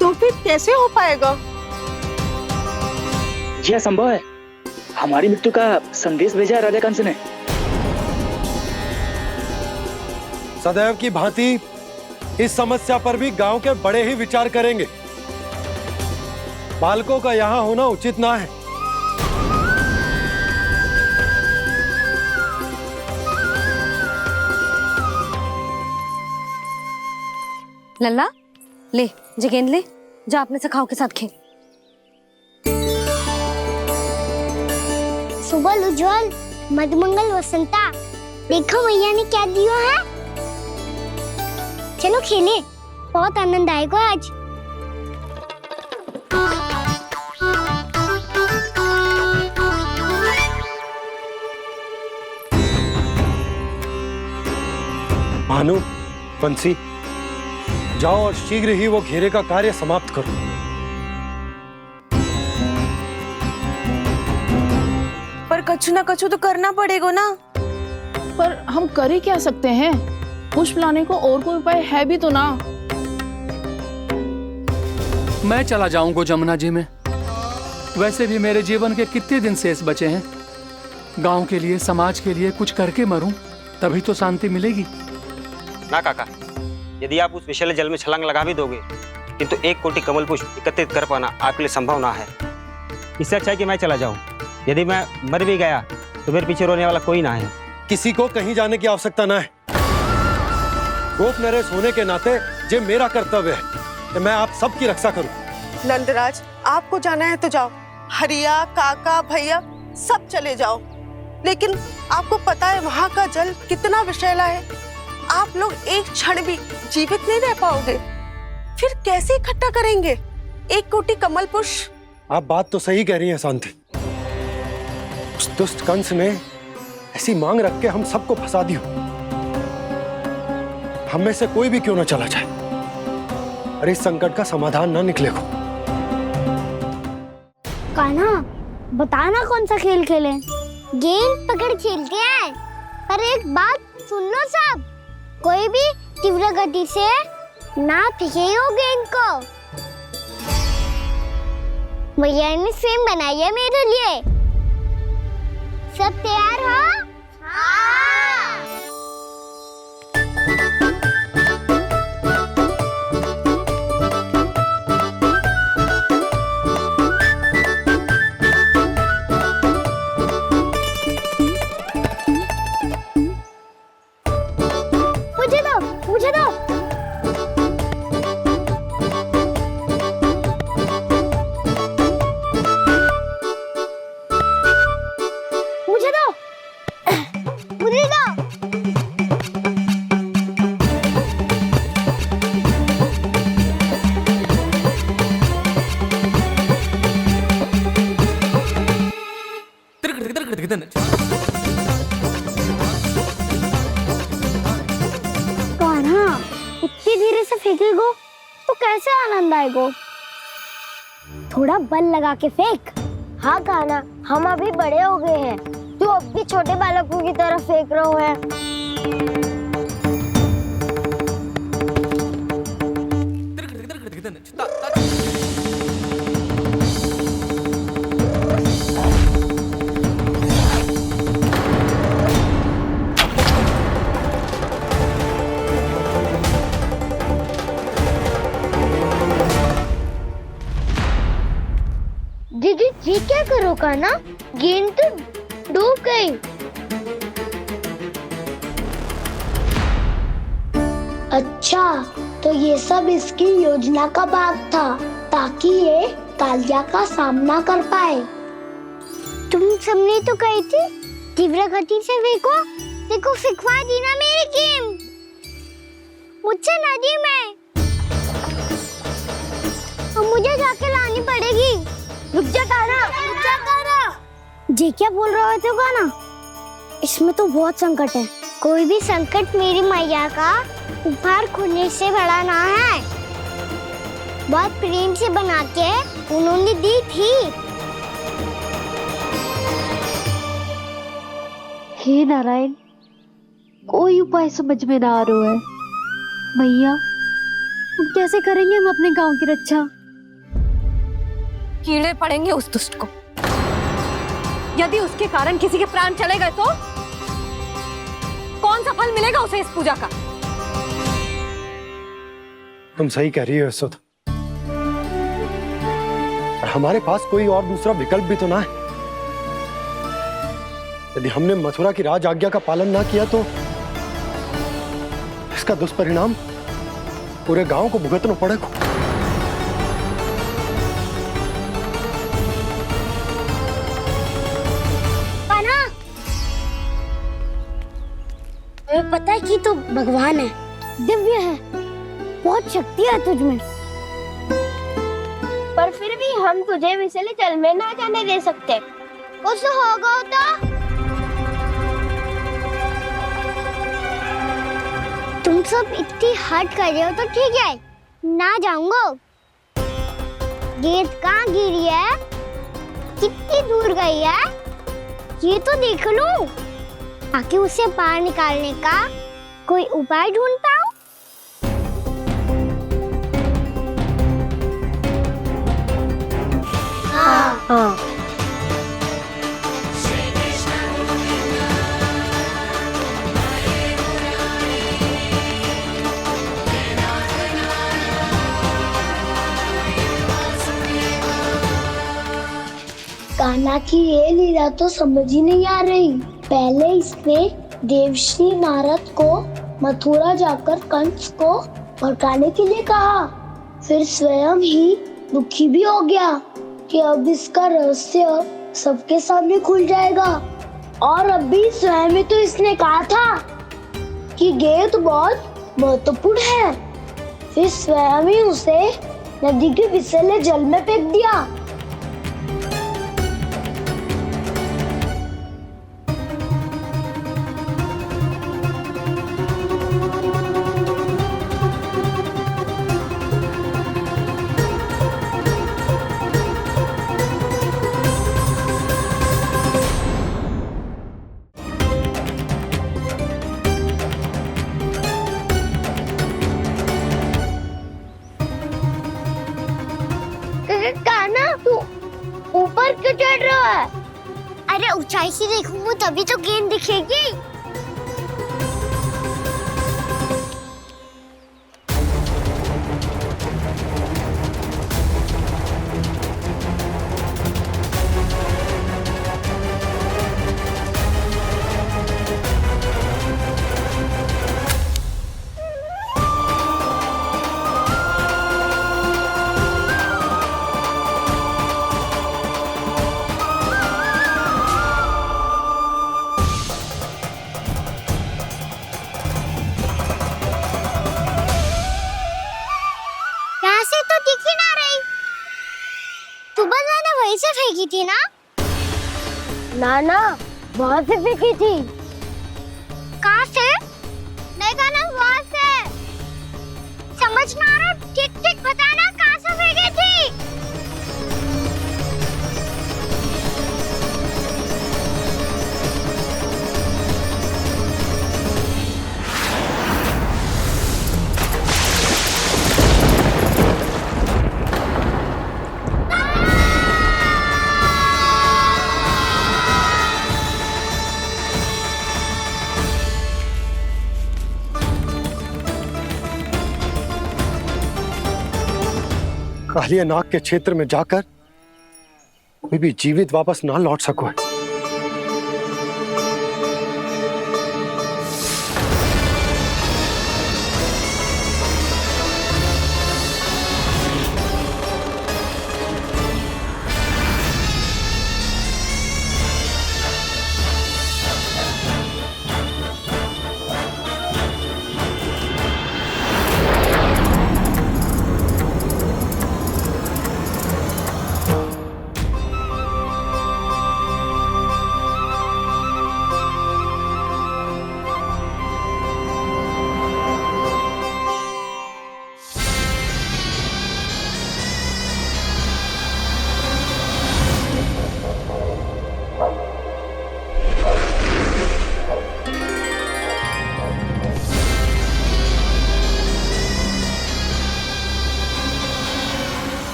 तो फिर कैसे हो पाएगा? यह संभव है। हमारी मृत्यु का संदेश भेजा है राजा कंस ने। सदैव की भांति इस समस्या पर भी गांव के बड़े ही विचार करेंगे। बालकों का यहाँ होना उचित ना है। लल्ला, ले जे गेंद ले, जा अपने सखाओं के साथ खेल। सुबह उज्जवल, मधुमंगल वसंता, देखो मैया ने क्या दिया है। चलो खेलें, बहुत आनंद आएगा आज। भानु, बंसी, जाओ और शीघ्र ही वो घेरे का कार्य समाप्त करो। पर कछु ना कछु तो करना पड़ेगा ना। पर हम कर ही क्या सकते हैं? पुष्प लाने को और कोई उपाय है भी तो ना। मैं चला जाऊंगा जमुना जी में। वैसे भी मेरे जीवन के कितने दिन शेष बचे हैं। गांव के लिए, समाज के लिए कुछ करके मरूं, तभी तो शांति मिलेगी। ना काका, यदि आप उस विषैले जल में छलांग लगा भी दोगे, किंतु 1 कोटि कमल पुष्प एकत्रित कर पाना आपके लिए संभव ना है। इससे अच्छा है कि मैं चला जाऊं। यदि मैं मर भी गया तो मेरे पीछे रोने वाला कोई ना है। किसी को कहीं जाने की आवश्यकता ना है। गोप नरेश होने के नाते ये मेरा कर्तव्य है कि मैं आप सबकी रक्षा करूं। नंदराज, आपको जाना है तो जाओ। हरिया, काका, भैया सब चले जाओ। लेकिन आपको पता है वहाँ का जल कितना विषैला है। आप लोग एक क्षण भी जीवित नहीं रह पाओगे। फिर कैसे इकट्ठा करेंगे 1 कोटि कमल पुष्प? आप बात तो सही कह रही हैं शांति। उस दुष्ट कंस ने ऐसी मांग रख के हम सबको फंसा दी हो। हम में से कोई भी क्यों ना चला जाए और इस संकट का समाधान ना निकले को। कान्हा, बताना कौन सा खेल खेलें? गेंद पकड़ खेलते हैं। पर एक बात सुन लो सब, कोई भी तीव्र गति से ना फेंकेगा गेंद को। भैया ने स्वयं बनाई है मेरे लिए। सब तैयार हो? हाँ। मुझे दो, मुझे दो। मुझे दो, मुझे दो। कान्हा, इतनी धीरे से फेंकेगो तो कैसे आनंद आएगो? थोड़ा बल लगा के फेंक। हाँ कान्हा, हम अभी बड़े हो गए हैं, तू अब भी छोटे बालकों की तरह फेंक रहे हो है। दीदी जी क्या करो कान्हा? गेंद तो डूब गई। अच्छा, तो ये सब इसकी योजना का भाग था ताकि ये कालिया का सामना कर पाए। तुम सबने तो कही थी तीव्र गति से फेंको। देखो फिकवा दी ना मेरी गेम। मुझसे नदी में। अब मुझे जाके लानी पड़ेगी। रुक जा कान्हा, रुक जा कान्हा। जी क्या बोल रहे थे कान्हा? इसमें तो बहुत संकट है। कोई भी संकट मेरी मैया का उपहार खोने से बड़ा ना है। बहुत प्रेम से बना के उन्होंने दी थी। हे नारायण, कोई उपाय समझ में ना आ रहा है। भैया, हम कैसे करेंगे हम अपने गांव की रक्षा? कीड़े पड़ेंगे उस दुष्ट को। यदि उसके कारण किसी के प्राण चले गए तो कौन सा फल मिलेगा उसे इस पूजा का? तुम सही कह रही हो यशोदा। और हमारे पास कोई और दूसरा विकल्प भी तो ना है। यदि हमने मथुरा की राज आज्ञा का पालन ना किया तो इसका दुष्परिणाम पूरे गांव को भुगतना पड़ेगा। तुम्हें पता है कि तू भगवान है, दिव्य है, बहुत शक्ति है तुझमें। पर फिर भी हम तुझे विषैले जल में ना जाने दे सकते। कुछ होगा तो तुम सब इतनी हट कर रहे हो तो ठीक है, ना जाऊंगा। गेंद कहाँ गिरी है, कितनी दूर गई है, ये तो देख लूं, ताकि उसे बाहर निकालने का कोई उपाय ढूंढ पाऊं। हाँ। कान्हा की ये लीला तो समझ ही नहीं आ रही। पहले इसने देवश्री नारद को मथुरा जाकर कंस को भड़काने के लिए कहा, फिर स्वयं ही दुखी भी हो गया कि अब इसका रहस्य सबके सामने खुल जाएगा। और अभी स्वयं ही तो इसने कहा था कि गेंद बहुत महत्वपूर्ण है, फिर स्वयं ही उसे नदी के विषैले जल में फेंक दिया। कान्हा, तू ऊपर क्यों चढ़ रहा है? अरे ऊंचाई से देखूंगा तभी तो गेंद दिखेगी। वहीं से फेंकी थी ना? ना, वहाँ से फेंकी थी। कहाँ से? नहीं कहना वहाँ से। समझ ना आ रहा, ठीक बताना कहाँ से फेंकी थी? कालिया नाग के क्षेत्र में जाकर कोई भी जीवित वापस ना लौट सको है।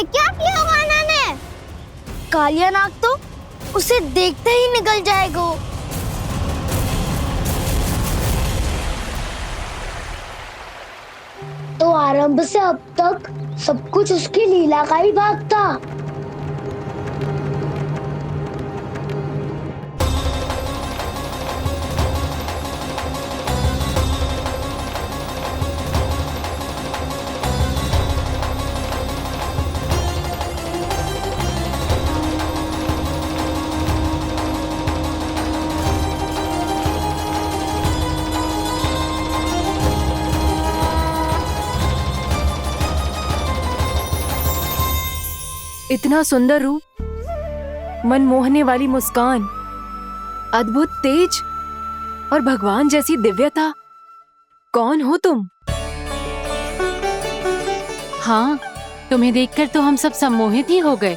क्या किया कान्हा ने? कालिया नाग तो उसे देखते ही निकल जाएगा। तो आरंभ से अब तक सब कुछ उसकी लीला का ही भाग था। इतना सुंदर रूप, मनमोहने वाली मुस्कान, अद्भुत तेज और भगवान जैसी दिव्यता। कौन हो तुम? हाँ, तुम्हें देखकर तो हम सब सम्मोहित ही हो गए।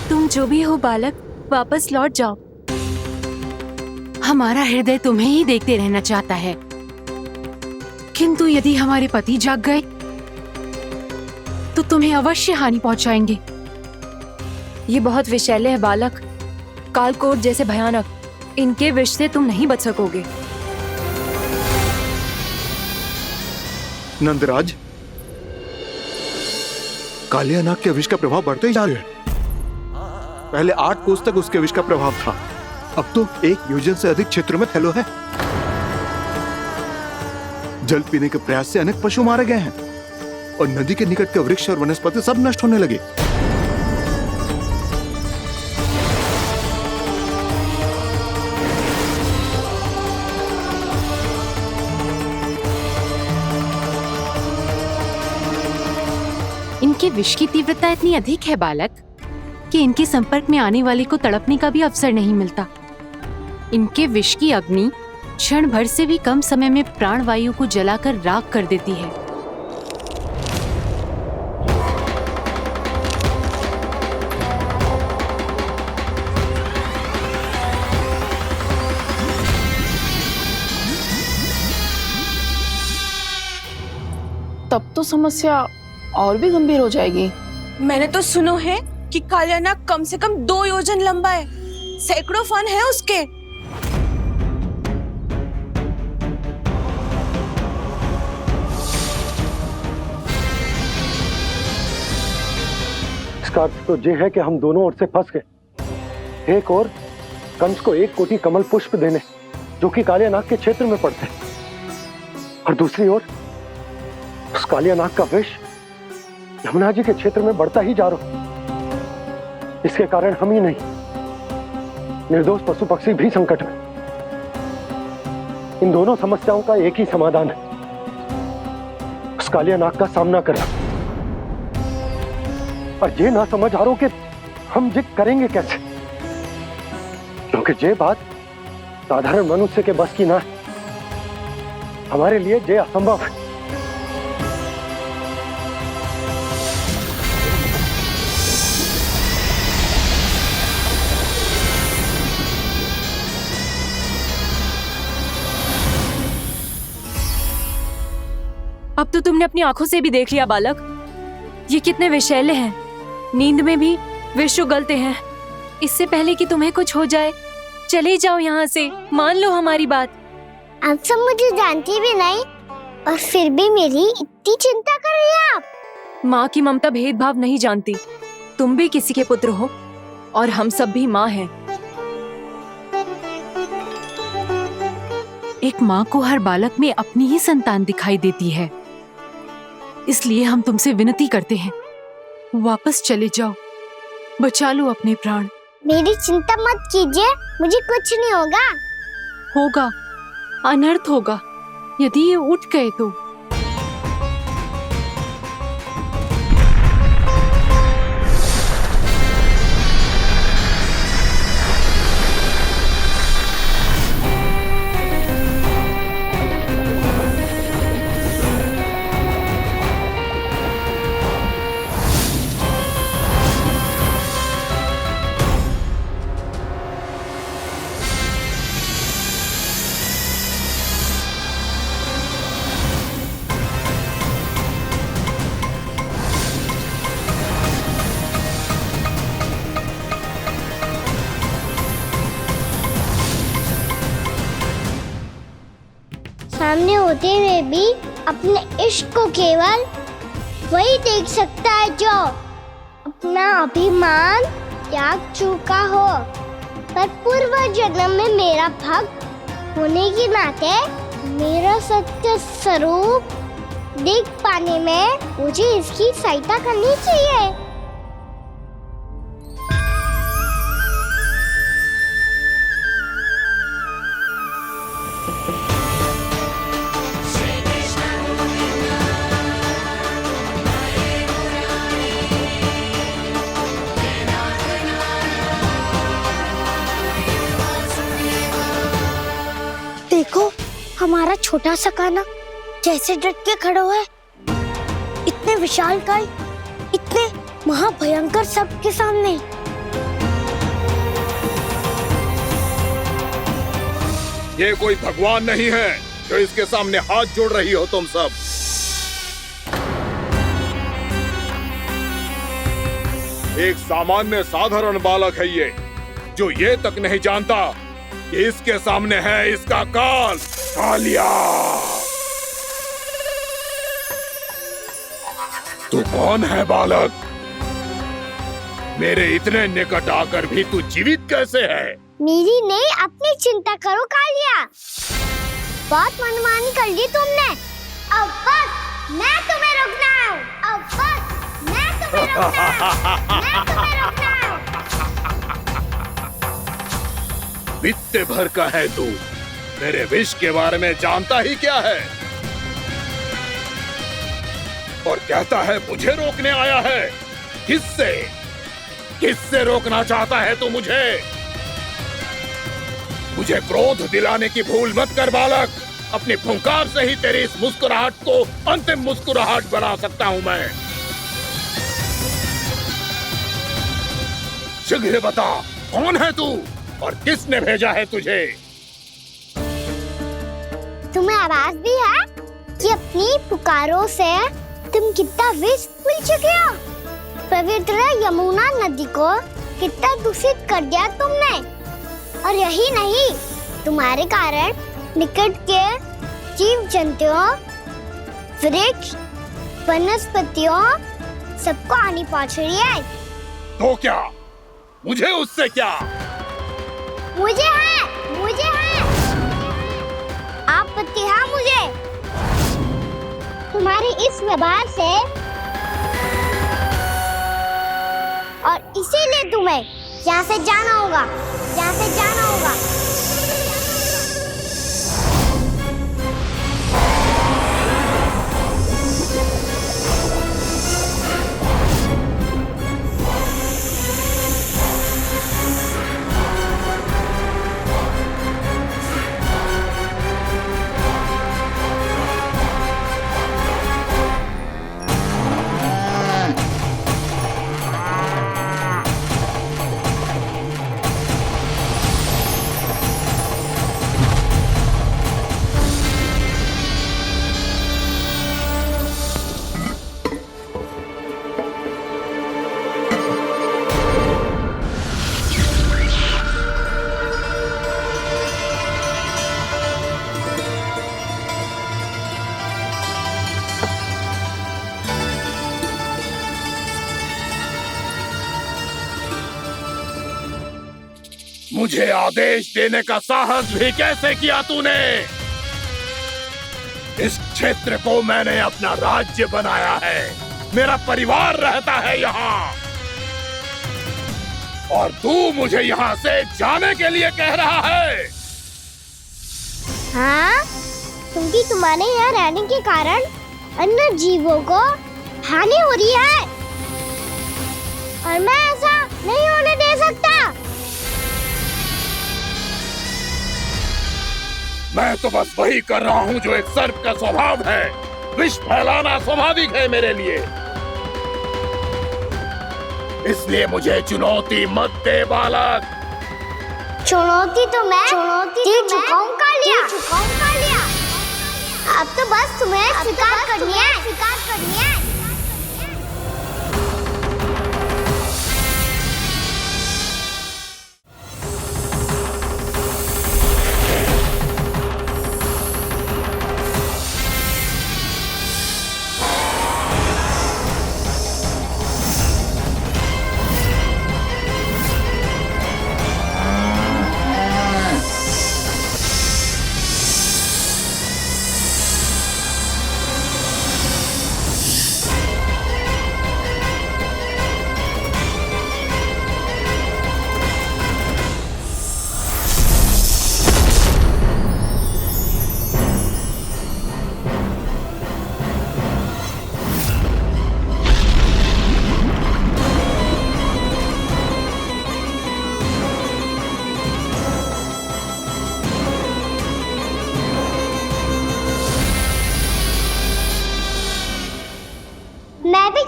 तुम जो भी हो बालक, वापस लौट जाओ। हमारा हृदय तुम्हें ही देखते रहना चाहता है, किंतु यदि हमारे पति जाग गए तो तुम्हें अवश्य हानि पहुंचाएंगे। ये बहुत विषैले है बालक, कालकोट जैसे भयानक। इनके विष से तुम नहीं बच सकोगे। नंदराज, कालिया नाग के विष का प्रभाव बढ़ते ही जा रहा है। पहले 8 कोस तक उसके विष का प्रभाव था, अब तो 1 योजन से अधिक क्षेत्र में फैलो है। जल पीने के प्रयास से अनेक पशु मारे गए हैं और नदी के निकट के वृक्ष और वनस्पति सब नष्ट होने लगे। इनके विष की तीव्रता इतनी अधिक है बालक कि इनके संपर्क में आने वाले को तड़पने का भी अवसर नहीं मिलता। इनके विष की अग्नि क्षण भर से भी कम समय में प्राण वायु को जलाकर राख कर देती है। तब तो समस्या और भी गंभीर हो जाएगी। मैंने तो सुनो है कि कालिया नाग कम से कम 2 योजन लंबा है, सैकड़ों फन है उसके। इसका अर्थ तो ये है कि हम दोनों ओर से फंस गए। एक और कंस को 1 कोटि कमल पुष्प देने जो कि कालिया नाग के क्षेत्र में पड़ते हैं, और दूसरी ओर उस कालिया नाग का विष यमुना जी के क्षेत्र में बढ़ता ही जा रहा। इसके कारण हम ही नहीं, निर्दोष पशु पक्षी भी संकट में। इन दोनों समस्याओं का एक ही समाधान है, उस कालिया नाग का सामना करना। और ये ना समझ आ रहा कि हम ये करेंगे कैसे, क्योंकि ये बात साधारण मनुष्य के बस की ना है। हमारे लिए ये असंभव है। अब तो तुमने अपनी आंखों से भी देख लिया बालक, ये कितने विषैले हैं। नींद में भी विष उगलते हैं। इससे पहले कि तुम्हें कुछ हो जाए, चले जाओ यहाँ से, मान लो हमारी बात। आप सब मुझे जानती भी नहीं और फिर भी मेरी इतनी चिंता कर रही हैं आप। माँ की ममता भेदभाव नहीं जानती। तुम भी किसी के पुत्र हो और हम सब भी माँ हैं। एक माँ को हर बालक में अपनी ही संतान दिखाई देती है, इसलिए हम तुमसे विनती करते हैं, वापस चले जाओ, बचा लो अपने प्राण। मेरी चिंता मत कीजिए, मुझे कुछ नहीं होगा। होगा, अनर्थ होगा यदि ये उठ गए तो। सामने होते हुए भी अपने इश्क को केवल वही देख सकता है जो अपना अभिमान त्याग चुका हो। पर पूर्व जन्म में मेरा भक्त होने के नाते मेरा सत्य स्वरूप देख पाने में मुझे इसकी सहायता करनी चाहिए। छोटा सा कान्हा कैसे डट के खड़ा हुआ है, इतने विशालकाय, इतने महाभयंकर सबके सामने। ये कोई भगवान नहीं है जो इसके सामने हाथ जोड़ रही हो तुम सब। एक सामान्य साधारण बालक है ये, जो ये तक नहीं जानता कि इसके सामने है इसका काल, कालिया। तू कौन है बालक? मेरे इतने निकट आकर भी तू जीवित कैसे है? मेरी नहीं, अपनी चिंता करो कालिया। बहुत मनमानी कर ली तुमने। अब बस मैं तुम्हें रोकना हूँ। अब बस मैं तुम्हें रोकना हूँ। मैं तुम्हें रोकना हूँ। बित्ते भर का है तू, मेरे विष के बारे में जानता ही क्या है? और कहता है मुझे रोकने आया है। किससे? किससे रोकना चाहता है तू मुझे? मुझे क्रोध दिलाने की भूल मत कर बालक। अपनी फुंकार से ही तेरी इस मुस्कुराहट को अंतिम मुस्कुराहट बना सकता हूं मैं। शीघ्र बता, कौन है तू और किसने भेजा है तुझे? तुम्हें आवाज भी है कि अपनी पुकारों से तुम कितना विष भूल चुके हो। पवित्र यमुना नदी को कितना दूषित कर दिया तुमने। और यही नहीं, तुम्हारे कारण निकट के जीव जंतुओं, वृक्ष, वनस्पतियों सबको हानि पहुंच रही है। तो क्या? मुझे उससे क्या? मुझे है आपत्ति है मुझे तुम्हारे इस व्यवहार से, और इसीलिए तुम्हें यहाँ से जाना होगा। यहाँ से जाना होगा। मुझे आदेश देने का साहस भी कैसे किया तूने? इस क्षेत्र को मैंने अपना राज्य बनाया है, मेरा परिवार रहता है यहाँ, और तू मुझे यहाँ से जाने के लिए कह रहा है? हाँ, क्योंकि तुम्हारे यहाँ रहने के कारण अन्य जीवों को हानि हो रही है, और मैं ऐसा नहीं होने दे सकता। मैं तो बस वही कर रहा हूँ जो एक सर्प का स्वभाव है। विष फैलाना स्वाभाविक है मेरे लिए, इसलिए मुझे चुनौती मत दे बालक। चुनौती तो मैं दे चुका हूँ कालिया। अब तो बस तुम्हें स्वीकार करनी है।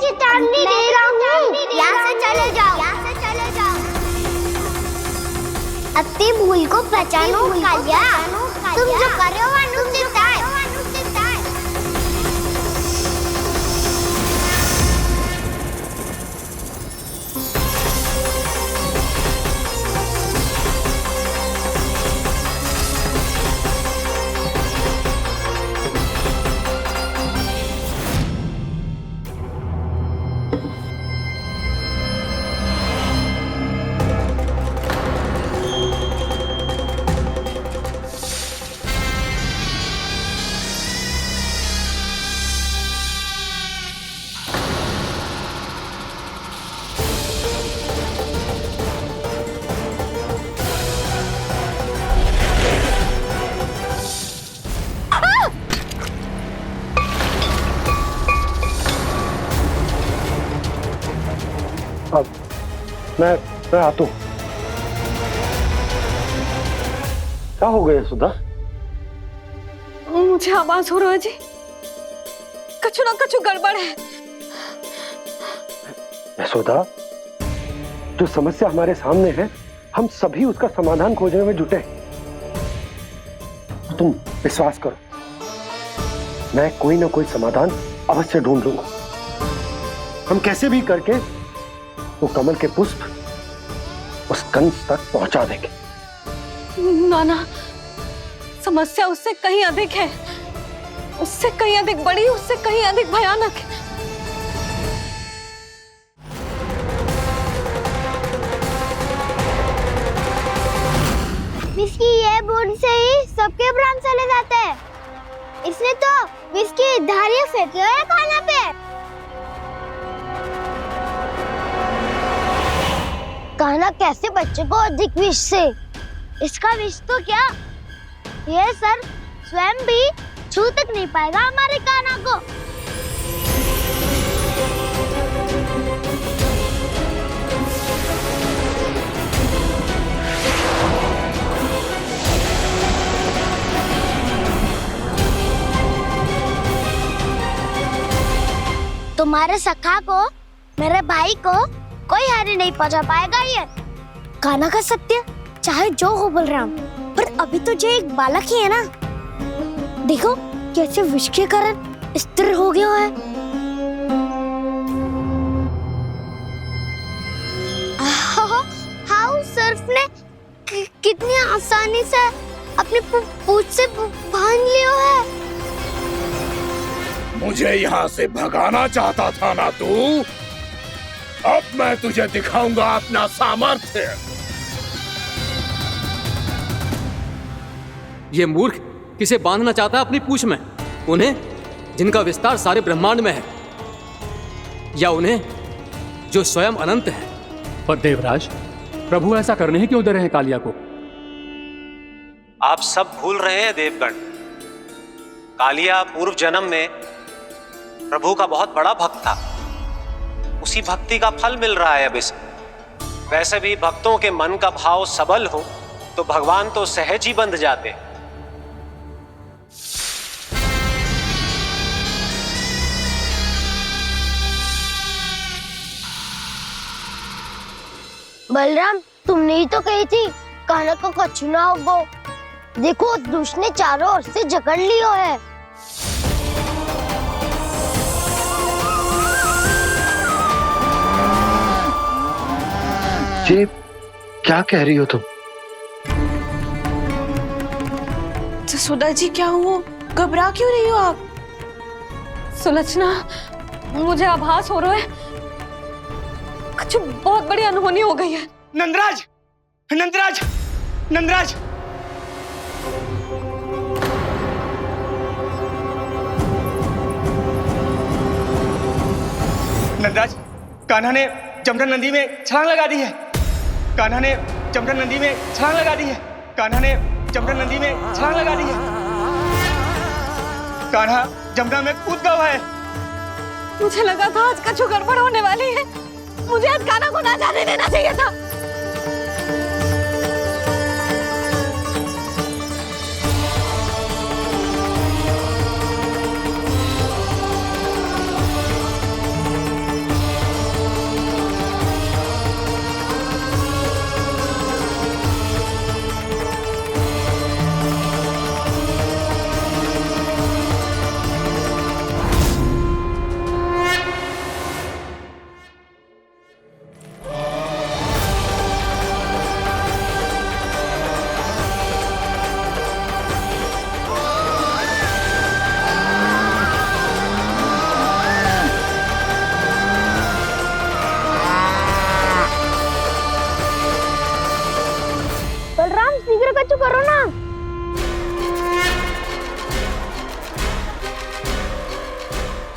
चेतावनी दे रहा हूँ, यहाँ से चले जाओ, यहाँ से चले जाओ। अपनी भूल को पहचानो कालिया, तुम जो कर रहे हो अनुचित है। मैं आता हूँ। क्या हो गया सुधा? मुझे आवाज हो रहा है जी, कछु ना कछु गड़बड़ है। यशोदा, जो समस्या हमारे सामने है, हम सभी उसका समाधान खोजने में जुटे। तुम विश्वास करो, मैं कोई ना कोई समाधान अवश्य ढूंढ लूंगा। हम कैसे भी करके वो कमल के पुष्प उस कंस तक पहुंचा देंगे। नाना, समस्या उससे कहीं अधिक है, उससे कहीं अधिक बड़ी, उससे कहीं अधिक भयानक है। विष की ये बूंद से ही सबके प्राण चले जाते हैं। इसने तो विष की धारियां फेंकी है खाना पे। कान्हा कैसे बच्चे को अधिक विष से? इसका विष तो क्या, ये सर स्वयं भी छू तक नहीं पाएगा हमारे कान्हा को। तुम्हारे सखा को, मेरे भाई को कोई हानि नहीं पहुंचा पाएगा। ये कान्हा का सत्य चाहे जो हो बलराम, पर अभी तो जो एक बालक ही है ना। देखो कैसे विष के कारण स्थिर हो गया है। हाउ सर्फ ने कितनी आसानी से अपनी पूंछ से बांध लिया है। मुझे यहाँ से भगाना चाहता था ना तू? अब मैं तुझे दिखाऊंगा अपना सामर्थ्य। ये मूर्ख किसे बांधना चाहता है अपनी पूंछ में? उन्हें जिनका विस्तार सारे ब्रह्मांड में है, या उन्हें जो स्वयं अनंत है? पर देवराज, प्रभु ऐसा करने ही क्यों दे रहे हैं कालिया को? आप सब भूल रहे हैं देवगण। कालिया पूर्व जन्म में प्रभु का बहुत बड़ा भक्त था। उसी भक्ति का फल मिल रहा है अब इसे। वैसे भी भक्तों के मन का भाव सबल हो तो भगवान तो सहज ही बंध जाते। बलराम, तुमने ही तो कही थी कान्हा को कछु ना होगो। देखो दुष्ट ने चारों ओर से जकड़ लियो है। ये क्या कह रही हो तुम? सुधा जी, क्या हुआ? घबरा क्यों रही हो आप? सुलक्षणा, मुझे आभास हो रहा है कुछ बहुत बड़ी अनहोनी हो गई है। नंदराज, नंदराज, नंदराज! नंदराज, कान्हा ने जमना नदी में छलांग लगा दी है। कान्हा ने जमना नदी में छलांग लगा दी है। कान्हा ने जमना नदी में छलांग लगा दी है। कान्हा जमना में कूद गया है। मुझे लगा था आज कछु गड़बड़ होने वाली है। मुझे आज कान्हा को ना जाने देना चाहिए था।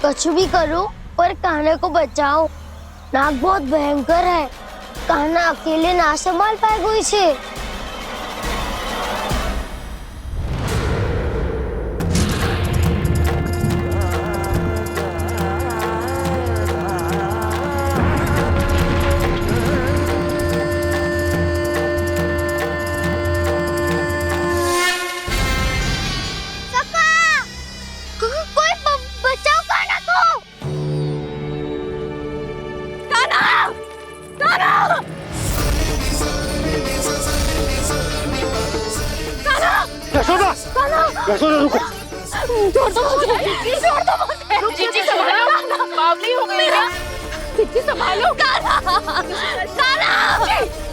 कुछ भी करो पर कान्हा को बचाओ। नाग बहुत भयंकर है, कान्हा अकेले ना संभाल पाएगा इसे। यशोदा, यशोदा रुको। छोड़ दो मुझे, छोड़ दो मुझे। जीजी संभालो, बावली हो गई क्या? जीजी संभालो। कान्हा, कान्हा।